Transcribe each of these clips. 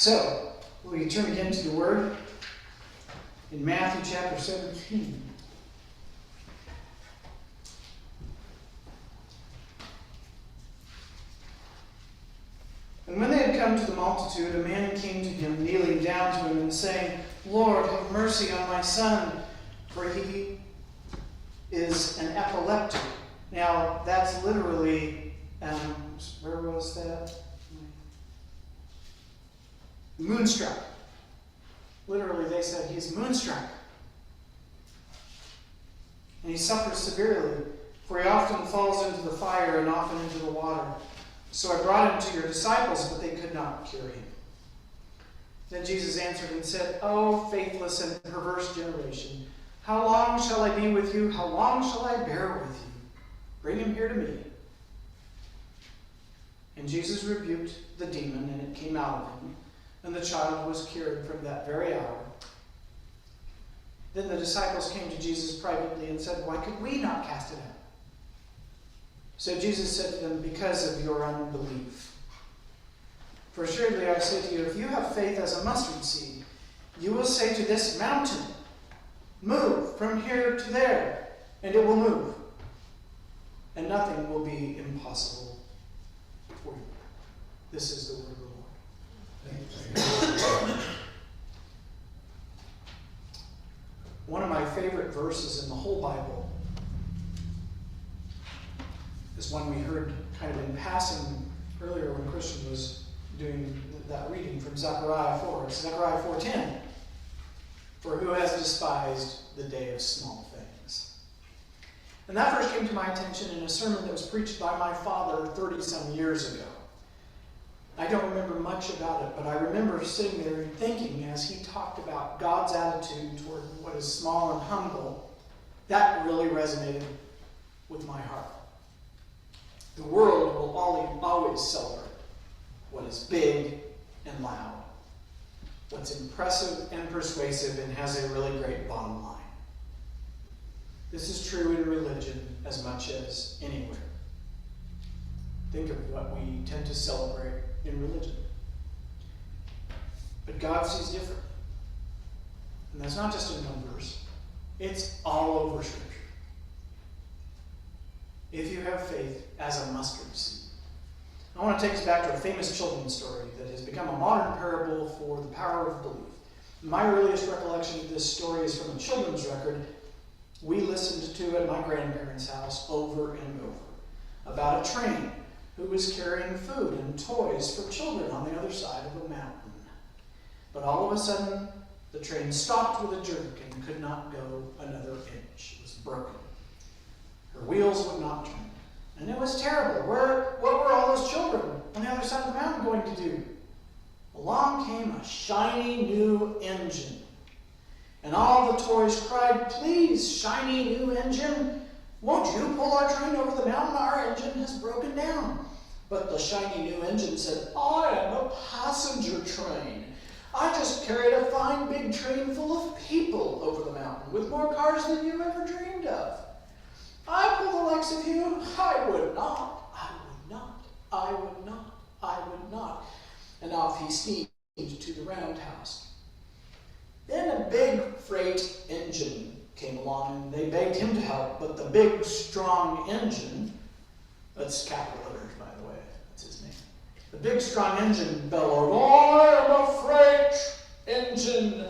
So, will you turn again to the Word in Matthew chapter 17. And when they had come to the multitude, a man came to him, kneeling down to him and saying, Lord, have mercy on my son, for he is an epileptic. Now, that's literally, where was that? Moonstruck. Literally, they said he's moonstruck. And he suffers severely, for he often falls into the fire and often into the water. So I brought him to your disciples, but they could not cure him. Then Jesus answered and said, O faithless and perverse generation, how long shall I be with you? How long shall I bear with you? Bring him here to me. And Jesus rebuked the demon, and it came out of him, and the child was cured from that very hour. Then the disciples came to Jesus privately and said, Why could we not cast it out? So Jesus said to them, Because of your unbelief. For assuredly I say to you, if you have faith as a mustard seed, you will say to this mountain, Move from here to there, and it will move. And nothing will be impossible for you. This is the word of the Lord. One of my favorite verses in the whole Bible is one we heard kind of in passing earlier when Christian was doing that reading from Zechariah 4. It's Zechariah 4:10. For who has despised the day of small things? And that first came to my attention in a sermon that was preached by my father 30-some years ago. I don't remember much about it, but I remember sitting there and thinking as he talked about God's attitude toward what is small and humble, that really resonated with my heart. The world will always celebrate what is big and loud, what's impressive and persuasive and has a really great bottom line. This is true in religion as much as anywhere. Think of what we tend to celebrate in religion. But God sees differently. And that's not just in one verse. It's all over Scripture. If you have faith as a mustard seed. I want to take us back to a famous children's story that has become a modern parable for the power of belief. My earliest recollection of this story is from a children's record we listened to at my grandparents' house over and over, about a train who was carrying food and toys for children on the other side of a mountain. But all of a sudden, the train stopped with a jerk and could not go another inch. It was broken. Her wheels would not turn. And it was terrible. What were all those children on the other side of the mountain going to do? Along came a shiny new engine. And all the toys cried, Please, shiny new engine, won't you pull our train over the mountain? Our engine has broken down. But the shiny new engine said, I am a passenger train. I just carried a fine big train full of people over the mountain with more cars than you ever dreamed of. I pull the likes of you? I would not. I would not. I would not. I would not. And off he steamed to the roundhouse. Then a big freight engine came along and they begged him to help, but the big, strong engine, that's capital letters, by the way, that's his name. The big, strong engine bellowed, I am a freight engine.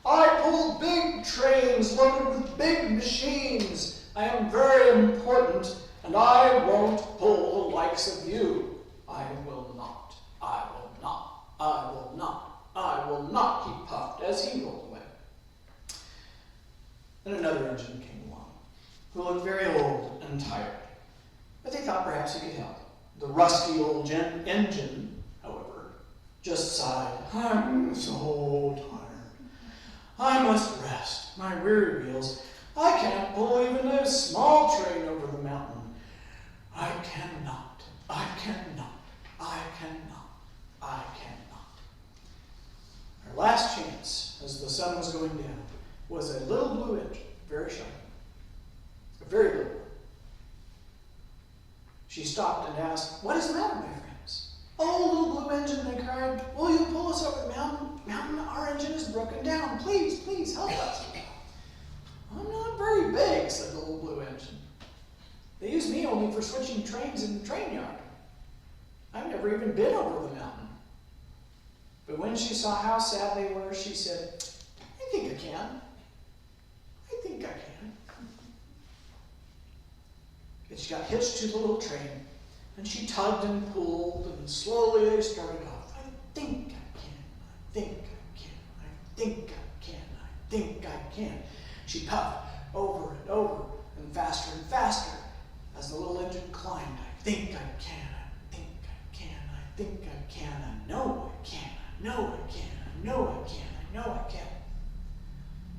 I pull big trains loaded with big machines. I am very important, and I won't pull the likes of you. I will not. I will not. I will not. I will not, he puffed as he rolled away. Then another engine came along, who looked very old and tired. But they thought perhaps he could help. The rusty old engine, however, just sighed. I'm so tired. I must rest. My weary wheels. I can't pull even a small train over the mountain. I cannot. I cannot. I cannot. I cannot. Our last chance, as the sun was going down, was a little blue engine, very shiny. A very little one. She stopped and asked, What is the matter, my friends? Oh, little blue engine, they cried. cried, "Will you pull us over the mountain? Our engine is broken down. Please, please help us." "I'm not very big," said the little blue engine. "They use me only for switching trains in the train yard. I've never even been over the mountain." But when she saw how sad they were, she said, "I think I can. I think I can." And she got hitched to the little train, and she tugged and pulled, and slowly they started off. "I think I can. I think I can. I think I can. I think I can." She puffed over and over and faster as the little engine climbed. "I think I can. I think I can. I think I can. I know I can. I know I can. I know I can. I know I can."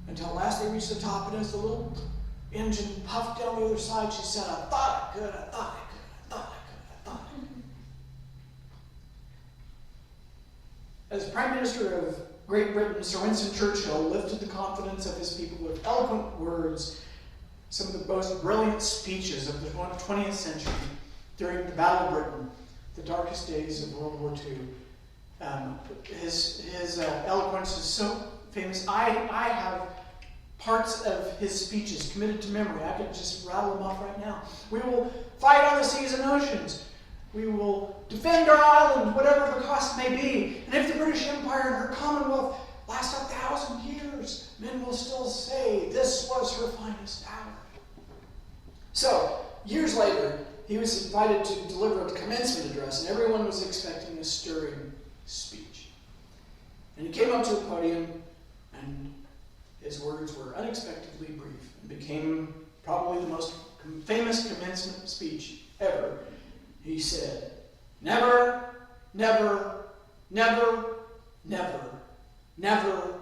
Until at last they reached the top, and as the little engine puffed down the other side, she said, "I thought I could. I thought I could. I thought I could. I thought I could." As Prime Minister of Great Britain, Sir Winston Churchill lifted the confidence of his people with eloquent words, some of the most brilliant speeches of the 20th century during the Battle of Britain, the darkest days of World War II. His eloquence is so famous. I have parts of his speeches committed to memory. I could just rattle them off right now. "We will fight on the seas and oceans. We will defend our island, whatever the cost may be. And if the British Empire and her Commonwealth last 1,000 years, men will still say this was her finest hour." So, years later, he was invited to deliver a commencement address, and everyone was expecting a stirring speech. And he came up to the podium, and his words were unexpectedly brief and became probably the most famous commencement speech ever. He said, "Never, never, never, never, never,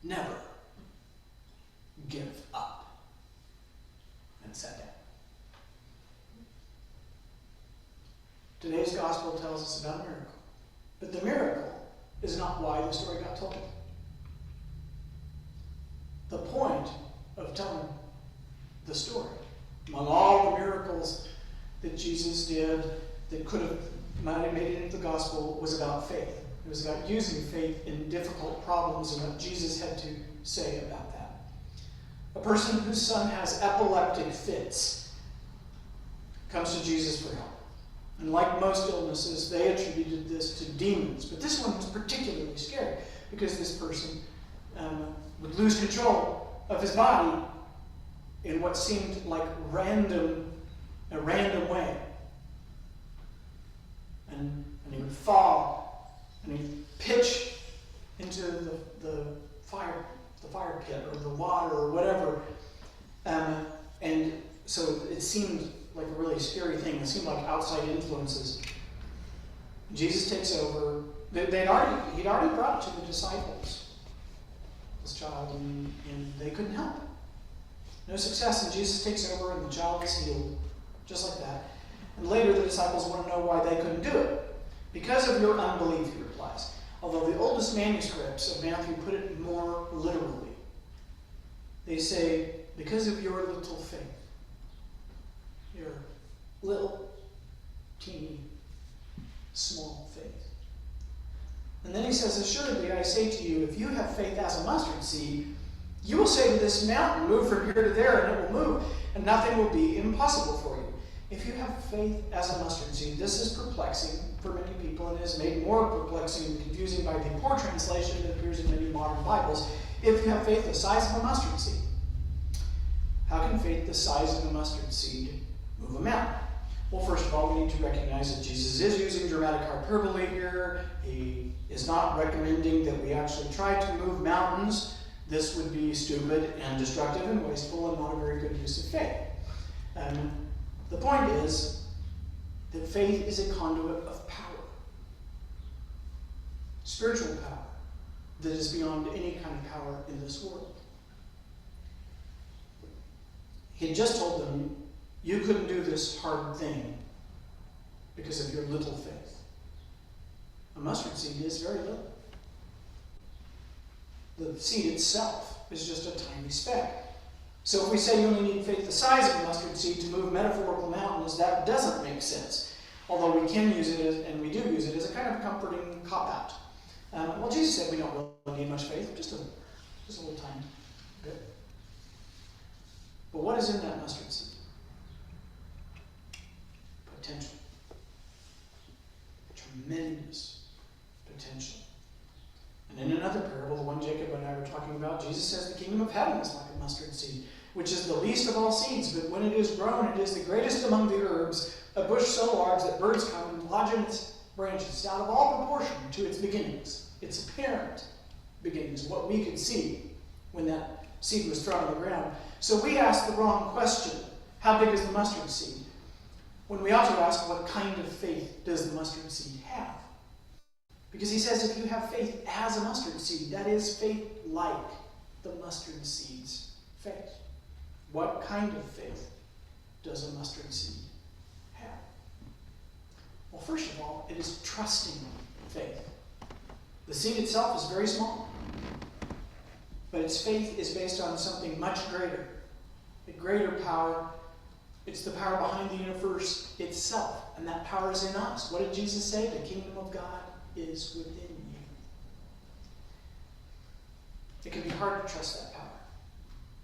never give up," and sat down. Today's gospel tells us about a miracle. But the miracle is not why the story got told. The point of telling the story, among all the miracles that Jesus did that might have made it into the gospel, was about faith. It was about using faith in difficult problems and what Jesus had to say about that. A person whose son has epileptic fits comes to Jesus for help. And like most illnesses, they attributed this to demons. But this one was particularly scary because this person would lose control of his body in what seemed like a random way. And he would fall, and he'd pitch into the fire pit or the water or whatever. And so it seemed like a really scary thing. It seemed like outside influences. Jesus takes over. He'd already brought it to the disciples, this child, and they couldn't help it. No success, and Jesus takes over, and the child is healed, just like that. And later the disciples want to know why they couldn't do it. "Because of your unbelief," he replies. Although the oldest manuscripts of Matthew put it more literally. They say, "Because of your little faith." Your little, teeny, small faith. And then he says, "Assuredly, I say to you, if you have faith as a mustard seed, you will say to this mountain, 'Move from here to there,' and it will move, and nothing will be impossible for you." If you have faith as a mustard seed, this is perplexing for many people and is made more perplexing and confusing by the poor translation that appears in many modern Bibles. If you have faith the size of a mustard seed, how can faith the size of a mustard seed move a mountain? Well, first of all, we need to recognize that Jesus is using dramatic hyperbole here. He is not recommending that we actually try to move mountains. This would be stupid and destructive and wasteful and not a very good use of faith. The point is that faith is a conduit of power, spiritual power, that is beyond any kind of power in this world. He had just told them, you couldn't do this hard thing because of your little faith. A mustard seed is very little. The seed itself is just a tiny speck. So if we say you only need faith the size of a mustard seed to move metaphorical mountains, that doesn't make sense. although we can use it, and we do use it, as a kind of comforting cop-out. Well, Jesus said we don't really need much faith, just a little tiny bit. But what is in that mustard seed? Potential. Tremendous potential. And in another parable, the one Jacob and I were talking about, Jesus says the kingdom of heaven is like a mustard seed, which is the least of all seeds, but when it is grown, it is the greatest among the herbs, a bush so large that birds come and lodge in its branches, out of all proportion to its beginnings, its apparent beginnings, what we could see when that seed was thrown on the ground. So we ask the wrong question. How big is the mustard seed? When we ought to ask, what kind of faith does the mustard seed have? Because he says if you have faith as a mustard seed, that is faith like the mustard seed's faith. What kind of faith does a mustard seed have? Well, first of all, it is trusting faith. The seed itself is very small, but its faith is based on something much greater, a greater power. It's the power behind the universe itself, and that power is in us. What did Jesus say? The kingdom of God is within you. It can be hard to trust that power.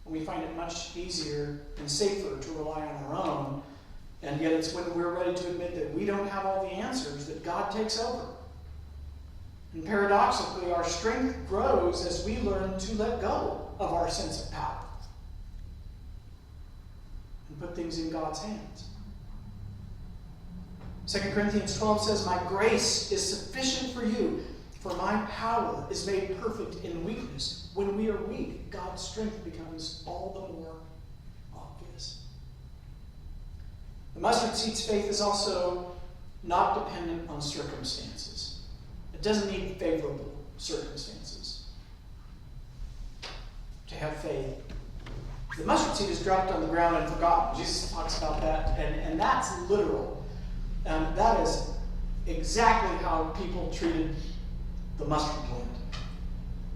And we find it much easier and safer to rely on our own, and yet it's when we're ready to admit that we don't have all the answers that God takes over. And paradoxically, our strength grows as we learn to let go of our sense of power and put things in God's hands. 2 Corinthians 12 says, "My grace is sufficient for you, for my power is made perfect in weakness." When we are weak, God's strength becomes all the more obvious. The mustard seed's faith is also not dependent on circumstances. It doesn't need favorable circumstances to have faith. The mustard seed is dropped on the ground and forgotten. Jesus talks about that, and that's literal. That is exactly how people treated the mustard plant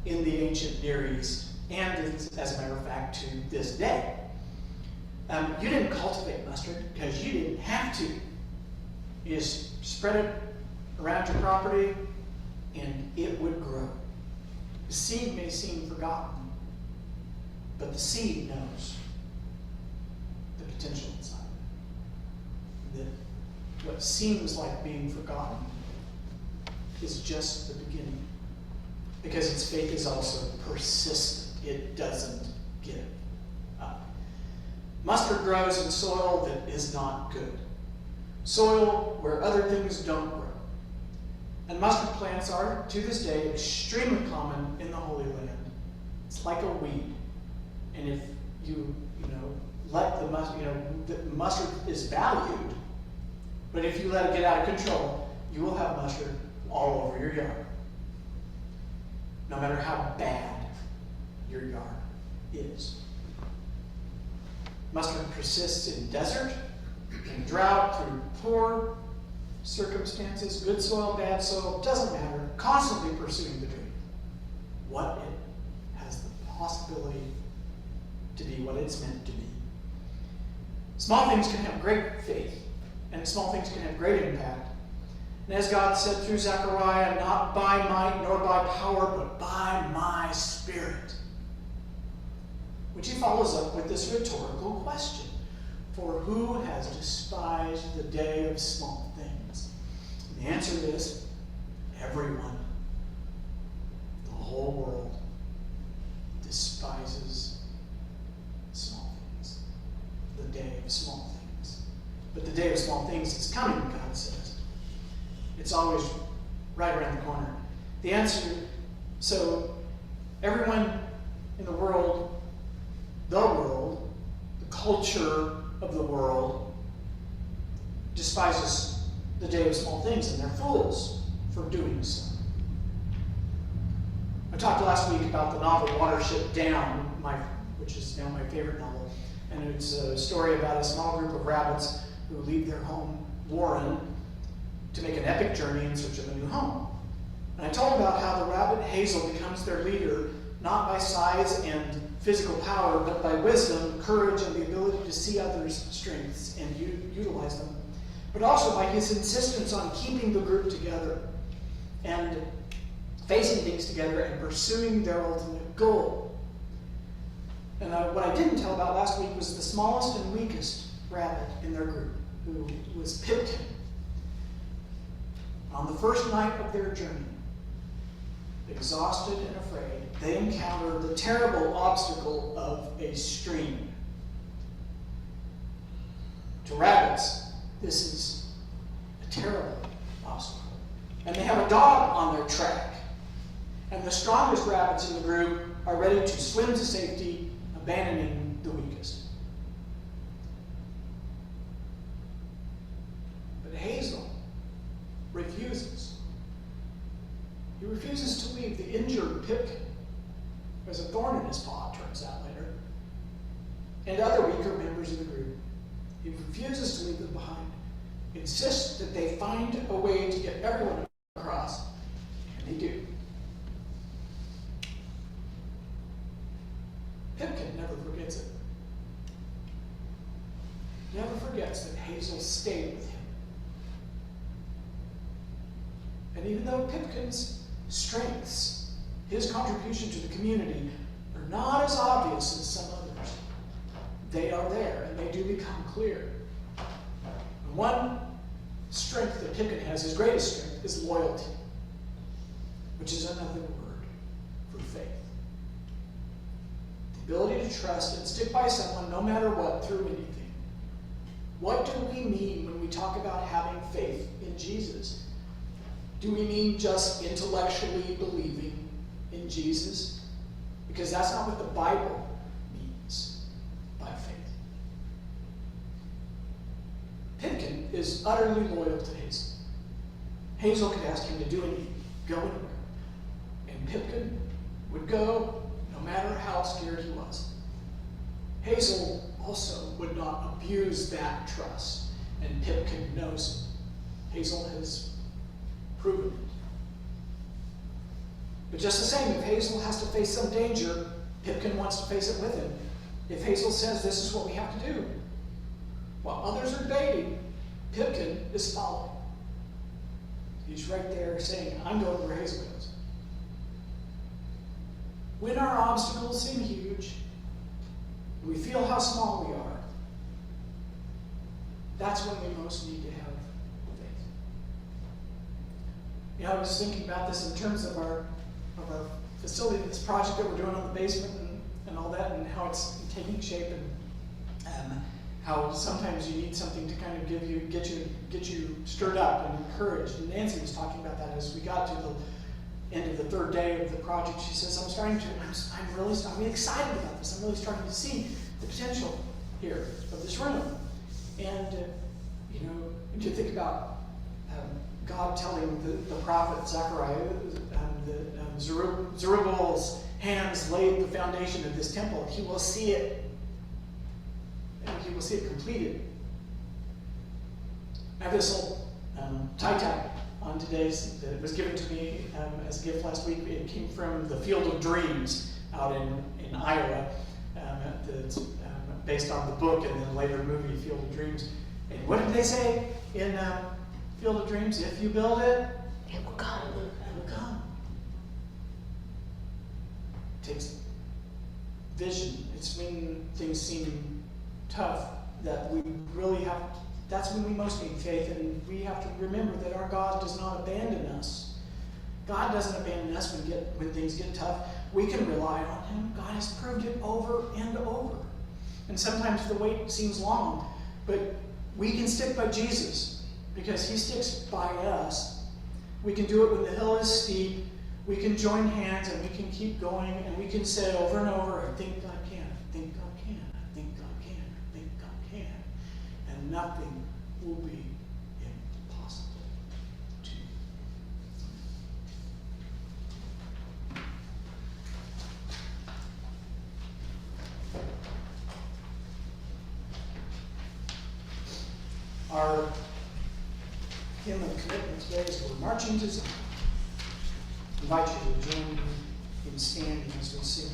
in the ancient Near East, and as a matter of fact, to this day. You didn't cultivate mustard because you didn't have to. You just spread it around your property, and it would grow. The seed may seem forgotten, but the seed knows the potential inside of it. That what seems like being forgotten is just the beginning, because its faith is also persistent. It doesn't give up. Mustard grows in soil that is not good, soil where other things don't grow. And mustard plants are, to this day, extremely common in the Holy Land. It's like a weed. And if you let the mustard is valued, but if you let it get out of control, you will have mustard all over your yard, no matter how bad your yard is. Mustard persists in desert, in drought, through poor circumstances, good soil, bad soil, doesn't matter, constantly pursuing the dream. What it has the possibility to be, what it's meant to be. Small things can have great faith, and small things can have great impact. And as God said through Zechariah, not by might nor by power, but by my Spirit. Which he follows up with this rhetorical question. For who has despised the day of small things? And the answer is everyone. The whole world despises small things. The day of small things. But the day of small things is coming, God says. It's always right around the corner. The answer, so everyone in the world, the culture of the world, despises the day of small things, and they're fools for doing so. I talked last week about the novel Watership Down, which is now my favorite novel, and it's a story about a small group of rabbits who leave their home, Warren, to make an epic journey in search of a new home. And I told about how the rabbit Hazel becomes their leader, not by size and physical power, but by wisdom, courage, and the ability to see others' strengths and utilize them. but also by his insistence on keeping the group together and facing things together and pursuing their ultimate goal. And what I didn't tell about last week was the smallest and weakest rabbit in their group, who was Pipkin. On the first night of their journey, exhausted and afraid, they encountered the terrible obstacle of a stream. To rabbits, this is a terrible obstacle. And they have a dog on their track. And the strongest rabbits in the group are ready to swim to safety, abandoning the weakest. But Hazel refuses. He refuses to leave the injured Pipkin. There's a thorn in his paw, it turns out later. And other weaker members of the group. He refuses to leave them behind. Insists that they find a way to get everyone across. And they do. Pipkin never forgets it. Never forgets that Hazel stayed with him. And even though Pipkin's strengths, his contribution to the community, are not as obvious as some others, they are there and they do become clear. And one strength that Pipkin has, his greatest strength, is loyalty, which is another word for faith. The ability to trust and stick by someone no matter what, through anything. What do we mean when we talk about having faith in Jesus? Do we mean just intellectually believing in Jesus? Because that's not what the Bible means by faith. Pipkin is utterly loyal to Hazel. Hazel could ask him to do anything, go anywhere. And Pipkin would go no matter how scared he was. Hazel also would not abuse that trust, and Pipkin knows it. Hazel has proven it. But just the same, if Hazel has to face some danger, Pipkin wants to face it with him. If Hazel says this is what we have to do, while others are debating, Pipkin is following. He's right there saying, I'm going where Hazel goes. When our obstacles seem huge, we feel how small we are, that's when we most need to have faith. You know, I was thinking about this in terms of our facility, this project that we're doing on the basement and all that, and how it's taking shape, and how sometimes you need something to kind of get you stirred up and encouraged. And Nancy was talking about that as we got to the end of the third day of the project. She says, I'm really excited about this. I'm really starting to see the potential here of this room. And you think about God telling the prophet Zechariah that Zerubbabel's hands laid the foundation of this temple. He will see it, and he will see it completed. I have this little tie on today's that was given to me as a gift last week. It came from the Field of Dreams out in Iowa. That's based on the book and then later movie Field of Dreams. And what did they say in Field of Dreams? If you build it, it will come. It will come. It takes vision. It's when things seem tough that we really have. That's when we most need faith, and we have to remember that our God does not abandon us. God doesn't abandon us when things get tough. We can rely on him. God has proved it over and over. And sometimes the wait seems long, but we can stick by Jesus because he sticks by us. We can do it when the hill is steep. We can join hands and we can keep going, and we can say over and over, I think God can, I think God can, I think God can, I think God can. And nothing will be impossible to you. Our hymn of commitment today is we're marching to Zion. I invite you to join me in standing as we sing.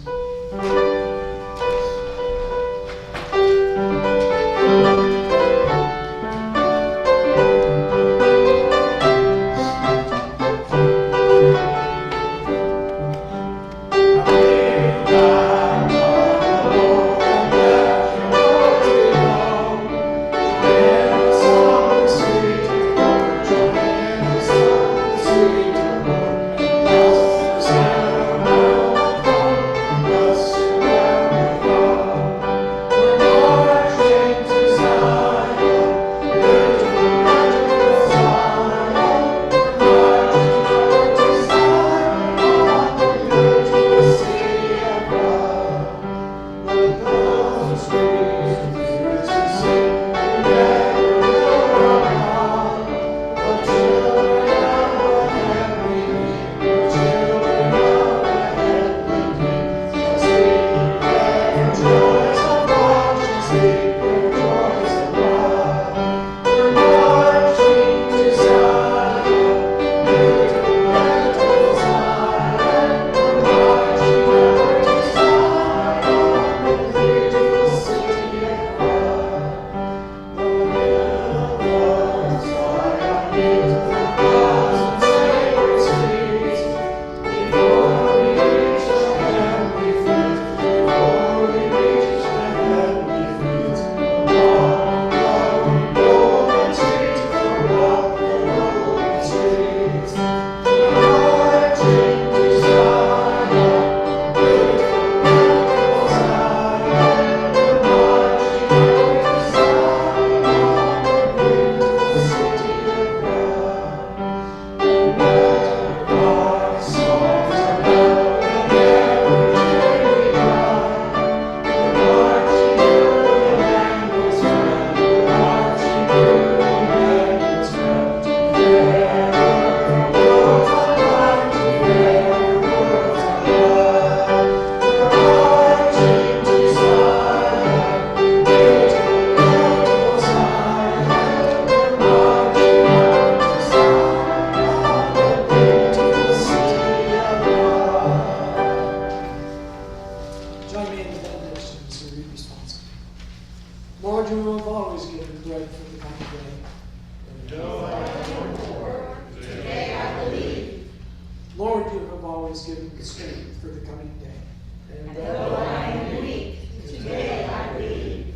Lord, you have always given me strength for the coming day. And though I am weak, today I believe.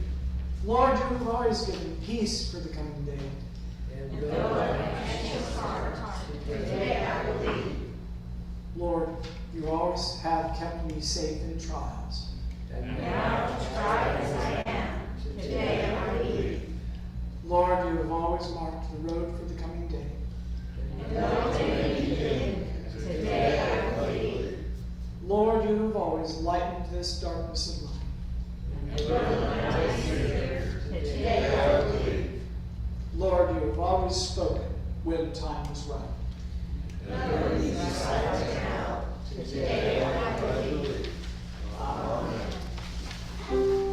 Lord, you have always given me peace for the coming day. And though I am anxious heart, today I believe. Lord, you always have kept me safe in trials. And now, tried as I am, today I believe. Lord, you have always marked the road for the coming day. And though it may be dim, today I believe. Lord, you have always lightened this darkness of mine. And though I am here, today I believe. Lord, you have always spoken when time was right. Though these silent now, today I believe. Amen.